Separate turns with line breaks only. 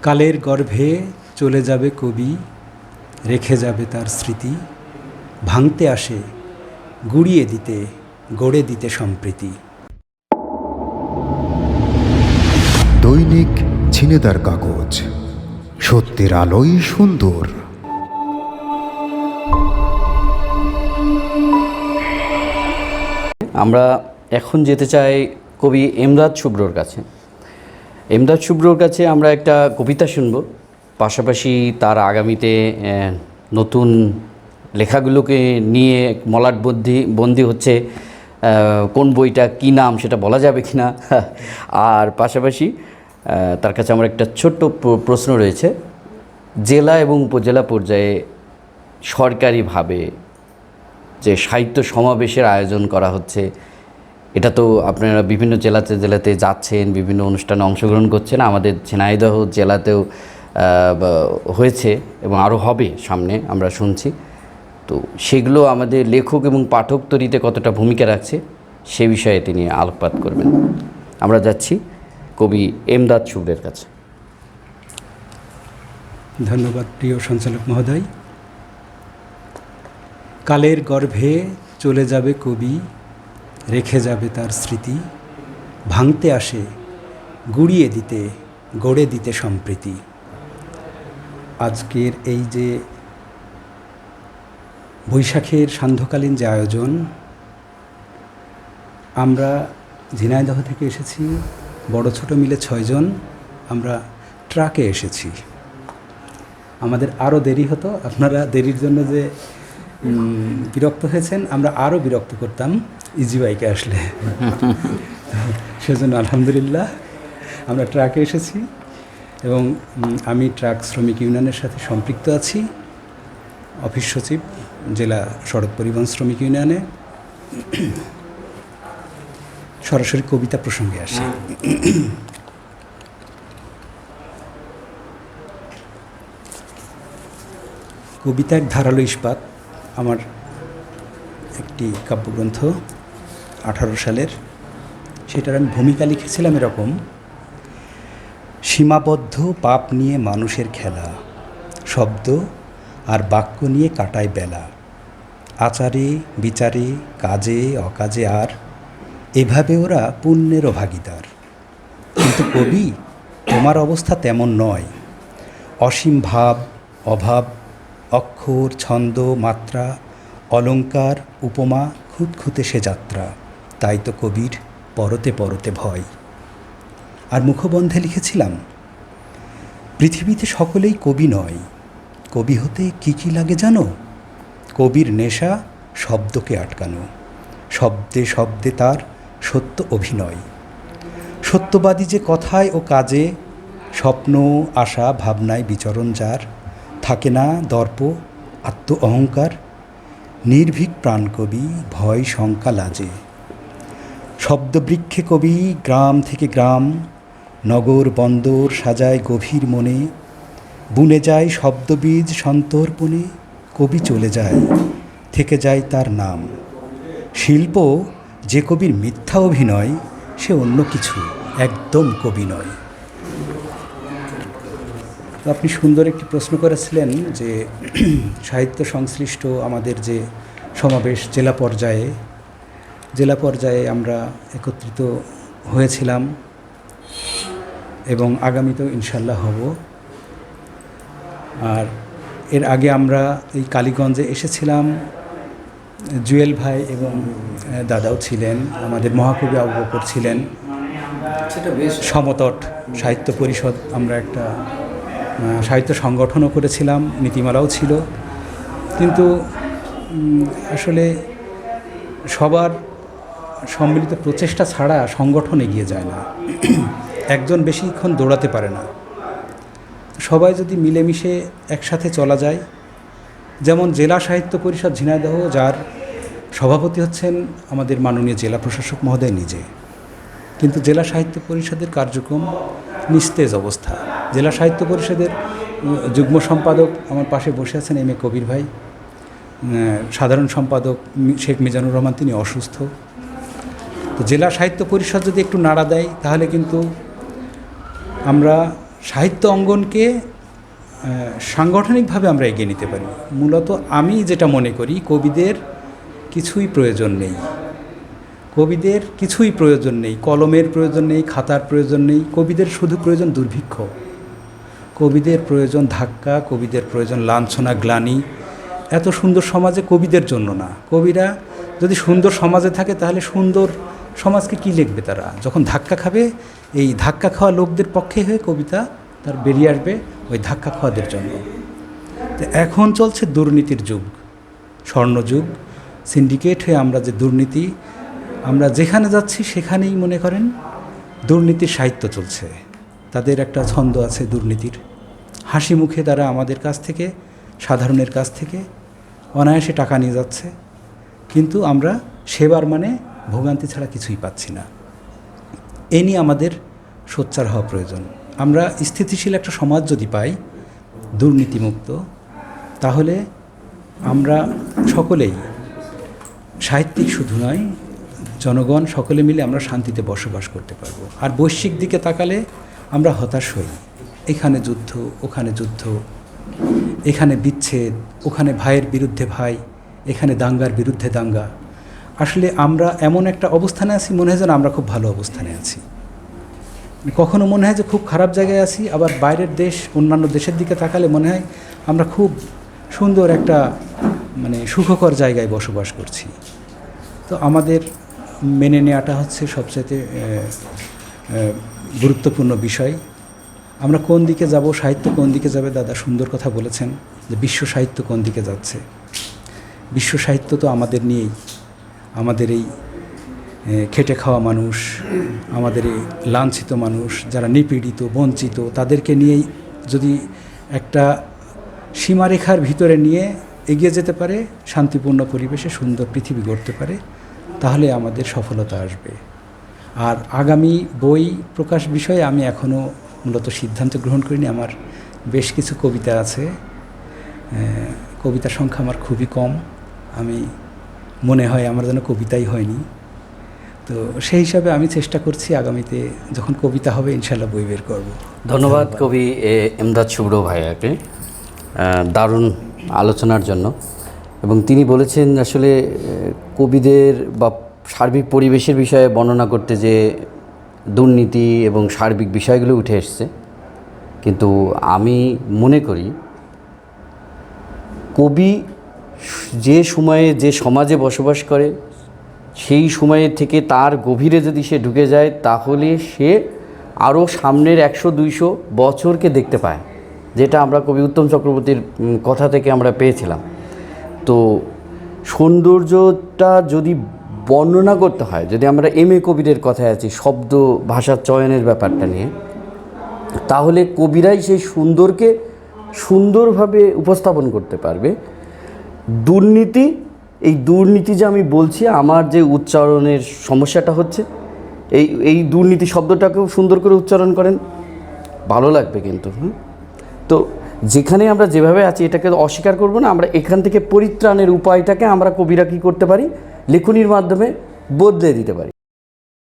কালের গর্ভে চলে যাবে কবি, রেখে যাবে তার স্মৃতি। ভাঙতে আসে গুড়িয়ে দিতে, গড়ে দিতে সম্প্রীতি।
দৈনিক ঝিনেদার কাগজ, সত্যের আলোয় সুন্দর।
আমরা এখন যেতে চাই কবি এমদাদ শুভ্রর কাছে। এমদাদ শুভ্রর কাছে আমরা একটা কবিতা শুনব, পাশাপাশি তার আগামীতে নতুন লেখাগুলোকে নিয়ে মলাট বন্দি হচ্ছে, কোন বইটা কী নাম সেটা বলা যাবে কি না। আর পাশাপাশি তার কাছে আমার একটা ছোট্ট প্রশ্ন রয়েছে, জেলা এবং উপজেলা পর্যায়ে সরকারিভাবে যে সাহিত্য সমাবেশের আয়োজন করা হচ্ছে, এটা তো আপনারা বিভিন্ন জেলাতে যাচ্ছেন, বিভিন্ন অনুষ্ঠানে অংশগ্রহণ করছেন। আমাদের ঝিনাইদহ জেলাতেও হয়েছে এবং আরও হবে সামনে, আমরা শুনছি। তো সেগুলো আমাদের লেখক এবং পাঠক তৈরিতে কতটা ভূমিকা রাখছে সে বিষয়ে তিনি আলোকপাত করবেন। আমরা যাচ্ছি কবি এমদাদ শুভ্রের কাছে।
ধন্যবাদ প্রিয় সঞ্চালক মহোদয়। কালের গর্ভে চলে যাবে কবি, রেখে যাবে তার স্মৃতি। ভাঙতে আসে গুড়িয়ে দিতে, গড়ে দিতে সম্প্রীতি। আজকের এই যে বৈশাখের সান্ধ্যকালীন যে আয়োজন, আমরা ঝিনাইদহ থেকে এসেছি বড় ছোট মিলে 6 জন। আমরা ট্রাকে এসেছি। আমাদের আরও দেরি হতো, আপনারা দেরির জন্য যে বিরক্ত হয়েছেন, আমরা আরও বিরক্ত করতাম ইজি বাইকে আসলে। সেজন্য আলহামদুলিল্লাহ আমরা ট্রাকে এসেছি এবং আমি ট্রাক শ্রমিক ইউনিয়নের সাথে সম্পৃক্ত আছি, অফিস সচিব জেলা সড়ক পরিবহন শ্রমিক ইউনিয়নে। সরাসরি কবিতা প্রসঙ্গে আসি। কবিতা এক ধারালো ইস্পাত আমার একটি কাব্যগ্রন্থ 18 সালের। সেটার আমি ভূমিকা লিখেছিলাম এরকম: সীমাবদ্ধ পাপ নিয়ে মানুষের খেলা, শব্দ আর বাক্য নিয়ে কাটায় বেলা, আচারে বিচারে কাজে অকাজে, আর এভাবে ওরা পুণ্যেরও ভাগীদার। কিন্তু কবি, তোমার অবস্থা তেমন নয়। অসীম ভাব, অভাব, অক্ষর, ছন্দ, মাত্রা, অলঙ্কার, উপমা, খুঁতখুঁতে সে যাত্রা। তাই তো কবির পরতে পরতে ভয়। আর মুখবন্ধে লিখেছিলাম, পৃথিবীতে সকলেই কবি নয়। কবি হতে কি কি লাগে জানো? কবির নেশা শব্দকে আটকানো, শব্দে শব্দে তার সত্য অভিনয়। সত্যবাদী যে কথায় ও কাজে, স্বপ্ন আশা ভাবনায় বিচরণ যার, থাকে না দর্প আত্ম অহংকার। নির্ভীক প্রাণ কবি, ভয় শঙ্কা লাজে। শব্দবৃক্ষে কবি গ্রাম থেকে গ্রাম, নগর বন্দর সাজায় গভীর মনে। বুনে যায় শব্দবীজ সন্তর্পণে, কবি চলে যায়, থেকে যায় তার নাম। শিল্প যে কবির মিথ্যা অভিনয়, সে অন্য কিছু, একদম কবি নয়। তো আপনি সুন্দর একটি প্রশ্ন করেছিলেন যে সাহিত্য সংশ্লিষ্ট আমাদের যে সমাবেশ জেলা পর্যায়ে আমরা একত্রিত হয়েছিলাম এবং আগামীতেও ইনশাল্লাহ হব। আর এর আগে আমরা এই কালীগঞ্জে এসেছিলাম, জুয়েল ভাই এবং দাদাও ছিলেন, আমাদের মহাকবি আবু বকর ছিলেন, সমতট সাহিত্য পরিষদ, আমরা একটা সাহিত্য সংগঠনও করেছিলাম, নীতিমালাও ছিল। কিন্তু আসলে সবার সম্মিলিত প্রচেষ্টা ছাড়া সংগঠন এগিয়ে যায় না, একজন বেশিক্ষণ দৌড়াতে পারে না। সবাই যদি মিলেমিশে একসাথে চলা যায়, যেমন জেলা সাহিত্য পরিষদ ঝিনাইদহ, যার সভাপতি হচ্ছেন আমাদের মাননীয় জেলা প্রশাসক মহোদয় নিজে, কিন্তু জেলা সাহিত্য পরিষদের কার্যক্রম নিস্তেজ অবস্থা। জেলা সাহিত্য পরিষদের যুগ্ম সম্পাদক আমার পাশে বসে আছেন এম এ কবির ভাই, সাধারণ সম্পাদক শেখ মিজানুর রহমান, তিনি অসুস্থ। তো জেলা সাহিত্য পরিষদ যদি একটু নাড়া দেয়, তাহলে কিন্তু আমরা সাহিত্য অঙ্গনকে সাংগঠনিকভাবে আমরা এগিয়ে নিতে পারি। মূলত আমি যেটা মনে করি, কবিদের কিছুই প্রয়োজন নেই, কবিদের কিছুই প্রয়োজন নেই, কলমের প্রয়োজন নেই, খাতার প্রয়োজন নেই। কবিদের শুধু প্রয়োজন দুর্ভিক্ষ, কবিদের প্রয়োজন ধাক্কা, কবিদের প্রয়োজন লাঞ্ছনা, গ্লানি। এত সুন্দর সমাজে কবিদের জন্য না। কবিরা যদি সুন্দর সমাজে থাকে তাহলে সুন্দর সমাজকে কী লিখবে তারা? যখন ধাক্কা খাবে, এই ধাক্কা খাওয়া লোকদের পক্ষে হয়ে কবিতা তার বেরিয়ে আসবে ওই ধাক্কা খাওয়াদের জন্য। তো এখন চলছে দুর্নীতির যুগ, স্বর্ণযুগ। সিন্ডিকেট হয়ে আমরা যে দুর্নীতি, আমরা যেখানে যাচ্ছি সেখানেই মনে করেন দুর্নীতির সাহিত্য চলছে। তাদের একটা ছন্দ আছে দুর্নীতির। হাসি মুখে তারা আমাদের কাছ থেকে, সাধারণের কাছ থেকে অনায়াসে টাকা নিয়ে যাচ্ছে, কিন্তু আমরা সেবার মানে ভোগান্তি ছাড়া কিছুই পাচ্ছি না। এ নিয়ে আমাদের সোচ্চার হওয়া প্রয়োজন। আমরা স্থিতিশীল একটা সমাজ যদি পাই, দুর্নীতিমুক্ত, তাহলে আমরা সকলেই, সাহিত্যিক শুধু নয়, জনগণ সকলে মিলে আমরা শান্তিতে বসবাস করতে পারবো। আর বৈশ্বিক দিকে তাকালে আমরা হতাশ হই। এখানে যুদ্ধ, ওখানে যুদ্ধ, এখানে বিচ্ছেদ, ওখানে ভাইয়ের বিরুদ্ধে ভাই, এখানে দাঙ্গার বিরুদ্ধে দাঙ্গা। আসলে আমরা এমন একটা অবস্থানে আছি, মনে হয় যেন আমরা খুব ভালো অবস্থানে আছি। কখনো মনে হয় যে খুব খারাপ জায়গায় আছি, আবার বাইরের দেশ, অন্যান্য দেশের দিকে তাকালে মনে হয় আমরা খুব সুন্দর একটা সুখকর জায়গায় বসবাস করছি। তো আমাদের মেনে নেওয়াটা হচ্ছে সবচেয়ে গুরুত্বপূর্ণ বিষয়। আমরা কোন দিকে যাব, সাহিত্য কোন দিকে যাবে, দাদা সুন্দর কথা বলেছেন যে বিশ্ব সাহিত্য কোন দিকে যাচ্ছে। বিশ্ব সাহিত্য তো আমাদের নিয়েই, আমাদের এই খেটে খাওয়া মানুষ, আমাদের এই লাঞ্ছিত মানুষ, যারা নিপীড়িত, বঞ্চিত, তাদেরকে নিয়েই যদি একটা সীমারেখার ভিতরে নিয়ে এগিয়ে যেতে পারে, শান্তিপূর্ণ পরিবেশে সুন্দর পৃথিবী গড়তে পারে, তাহলে আমাদের সফলতা আসবে। আর আগামী বই প্রকাশ বিষয়ে আমি এখনও মূলত সিদ্ধান্ত গ্রহণ করিনি। আমার বেশ কিছু কবিতা আছে, কবিতার সংখ্যা আমার খুবই কম। আমি মনে হয় আমার যেন কবিতাই হয়নি। তো সেই হিসাবে আমি চেষ্টা করছি আগামীতে যখন কবিতা হবে ইনশাল্লাহ বই বের করব।
ধন্যবাদ কবি এমদাদ শুভ্র ভাইয়াকে দারুণ আলোচনার জন্য। এবং তিনি বলেছেন আসলে কবিদের বা সার্বিক পরিবেশের বিষয়ে বর্ণনা করতে যে দুর্নীতি এবং সার্বিক বিষয়গুলো উঠে এসছে, কিন্তু আমি মনে করি কবি যে সময়ে যে সমাজে বসবাস করে সেই সময়ে থেকে তার গভীরে যদি সে ঢুকে যায়, তাহলে সে আরও সামনের 100-200 বছরকে দেখতে পায়, যেটা আমরা কবি উত্তম চক্রবর্তীর কথা থেকে আমরা পেয়েছিলাম। তো সৌন্দর্যটা যদি বর্ণনা করতে হয়, যদি আমরা এম.এ. কবিরের কথায় আছি শব্দ ভাষার চয়নের ব্যাপারটা নিয়ে, তাহলে কবিরাই সেই সুন্দরকে সুন্দরভাবে উপস্থাপন করতে পারবে। দুর্নীতি, এই দুর্নীতি যে আমি বলছি, আমার যে উচ্চারণের সমস্যাটা হচ্ছে, এই দুর্নীতি শব্দটাকেও সুন্দর করে উচ্চারণ করেন, ভালো লাগবে কিন্তু। তো যেখানে আমরা যেভাবে আছি এটাকে অস্বীকার করব না, আমরা এখান থেকে পরিত্রাণের উপায়টাকে আমরা কবিরা কী করতে পারি, লেখনীর মাধ্যমে বদলে দিতে পারি।